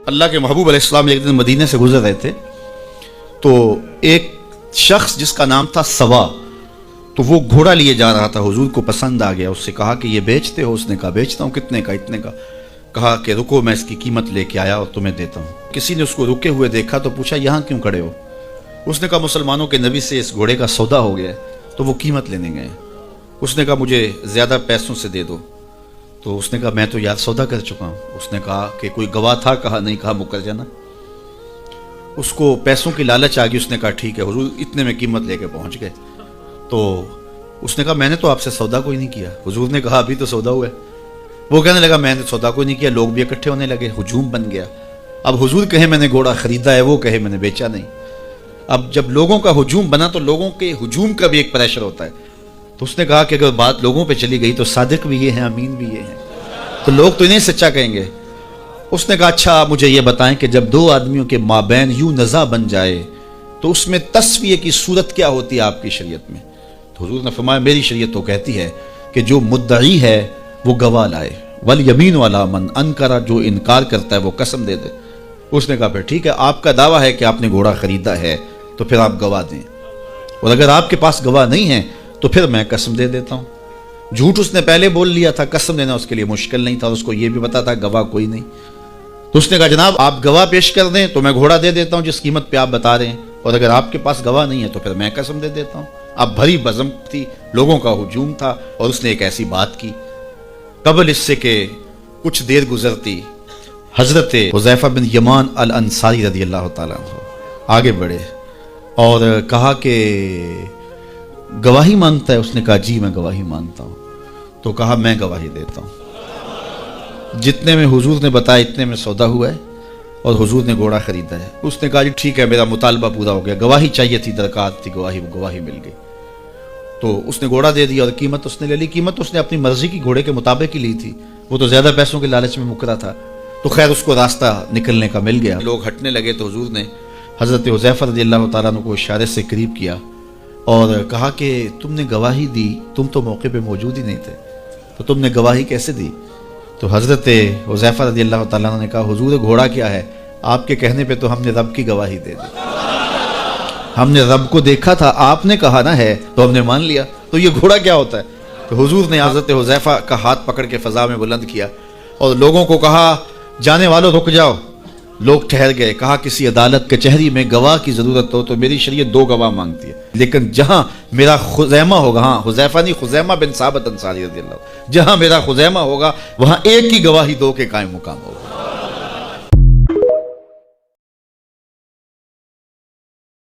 اللہ کے محبوب علیہ السلام ایک دن مدینے سے گزر رہے تھے تو ایک شخص جس کا نام تھا سوا، تو وہ گھوڑا لیے جا رہا تھا، حضور کو پسند آ گیا، اس سے کہا کہ یہ بیچتے ہو؟ اس نے کہا بیچتا ہوں۔ کتنے کا؟ اتنے کا۔ کہا کہ رکو میں اس کی قیمت لے کے آیا اور تمہیں دیتا ہوں۔ کسی نے اس کو رکے ہوئے دیکھا تو پوچھا یہاں کیوں کھڑے ہو؟ اس نے کہا مسلمانوں کے نبی سے اس گھوڑے کا سودا ہو گیا تو وہ قیمت لینے گئے۔ اس نے کہا مجھے زیادہ پیسوں سے دے دو۔ تو اس نے کہا میں تو یار سودا کر چکا ہوں۔ اس نے کہا کہ کوئی گواہ تھا؟ کہا نہیں۔ کہا مکر جانا۔ اس کو پیسوں کی لالچ آ گئی، اس نے کہا ٹھیک ہے حضور، اتنے میں قیمت لے کے پہنچ گئے۔ تو اس نے کہا میں نے تو آپ سے سودا کوئی نہیں کیا۔ حضور نے کہا ابھی تو سودا ہوا ہے۔ وہ کہنے لگا میں نے سودا کوئی نہیں کیا۔ لوگ بھی اکٹھے ہونے لگے، ہجوم بن گیا۔ اب حضور کہے میں نے گھوڑا خریدا ہے، وہ کہے میں نے بیچا نہیں۔ اب جب لوگوں کا ہجوم بنا تو لوگوں کے ہجوم کا بھی ایک پریشر ہوتا ہے۔ تو اس نے کہا کہ اگر بات لوگوں پہ چلی گئی تو صادق بھی یہ ہیں، امین بھی یہ ہیں، تو لوگ تو انہیں سچا کہیں گے۔ اس نے کہا اچھا آپ مجھے یہ بتائیں کہ جب دو آدمیوں کے مابین یوں نزاع بن جائے تو اس میں تسویہ کی صورت کیا ہوتی ہے آپ کی شریعت میں؟ تو حضور نے فرمایا میری شریعت تو کہتی ہے کہ جو مدعی ہے وہ گواہ لائے، والیمین علی من انکر، جو انکار کرتا ہے وہ قسم دے دے۔ اس نے کہا پھر ٹھیک ہے، آپ کا دعویٰ ہے کہ آپ نے گھوڑا خریدا ہے تو پھر آپ گواہ دیں، اور اگر آپ کے پاس گواہ نہیں ہے تو پھر میں قسم دے دیتا ہوں۔ جھوٹ اس نے پہلے بول لیا تھا، قسم دینا اس کے لیے مشکل نہیں تھا، اس کو یہ بھی پتا تھا گواہ کوئی نہیں۔ تو اس نے کہا جناب آپ گواہ پیش کر دیں تو میں گھوڑا دے دیتا ہوں جس قیمت پہ آپ بتا رہے ہیں، اور اگر آپ کے پاس گواہ نہیں ہے تو پھر میں قسم دے دیتا ہوں۔ اب بھری بزم تھی، لوگوں کا ہجوم تھا، اور اس نے ایک ایسی بات کی۔ قبل اس سے کہ کچھ دیر گزرتی، حضرت حذیفہ بن یمان الانصاری رضی اللہ تعالیٰ عنہ آگے بڑھے اور کہا کہ گواہی مانگتا ہے؟ اس نے کہا جی میں گواہی مانگتا ہوں۔ تو کہا میں گواہی دیتا ہوں، جتنے میں حضور نے بتایا اتنے میں سودا ہوا ہے اور حضور نے گھوڑا خریدا ہے۔ اس نے کہا جی ٹھیک ہے میرا مطالبہ پورا ہو گیا، گواہی چاہیے تھی، درکار تھی گواہی مل گئی۔ تو اس نے گھوڑا دے دیا اور قیمت اس نے لے لی۔ قیمت اس نے اپنی مرضی کی گھوڑے کے مطابق ہی لی تھی، وہ تو زیادہ پیسوں کے لالچ میں مکرا تھا۔ تو خیر اس کو راستہ نکلنے کا مل گیا، لوگ ہٹنے لگے تو حضور نے حضرت حذیفہ رضی اللہ تعالیٰ عنہ کو اشارے سے قریب کیا اور کہا کہ تم نے گواہی دی، تم تو موقع پہ موجود ہی نہیں تھے، تو تم نے گواہی کیسے دی؟ تو حضرت حذیفہ رضی اللہ تعالیٰ عنہ نے کہا حضور گھوڑا کیا ہے، آپ کے کہنے پہ تو ہم نے رب کی گواہی دے دی، ہم نے رب کو دیکھا تھا، آپ نے کہا نہ ہے تو ہم نے مان لیا، تو یہ گھوڑا کیا ہوتا ہے؟ تو حضور نے حضرت حذیفہ کا ہاتھ پکڑ کے فضا میں بلند کیا اور لوگوں کو کہا جانے والوں رک جاؤ۔ لوگ ٹھہر گئے۔ کہا کسی عدالت کچہری میں گواہ کی ضرورت ہو تو میری شریعت 2 گواہ مانگتی ہے، لیکن جہاں میرا خزیمہ ہوگا، ہاں حذیفہ نہیں، خزیمہ بن ثابت انصاری رضی اللہ، جہاں میرا خزیمہ ہوگا وہاں ایک کی گواہی 2 کے قائم مقام ہوگا۔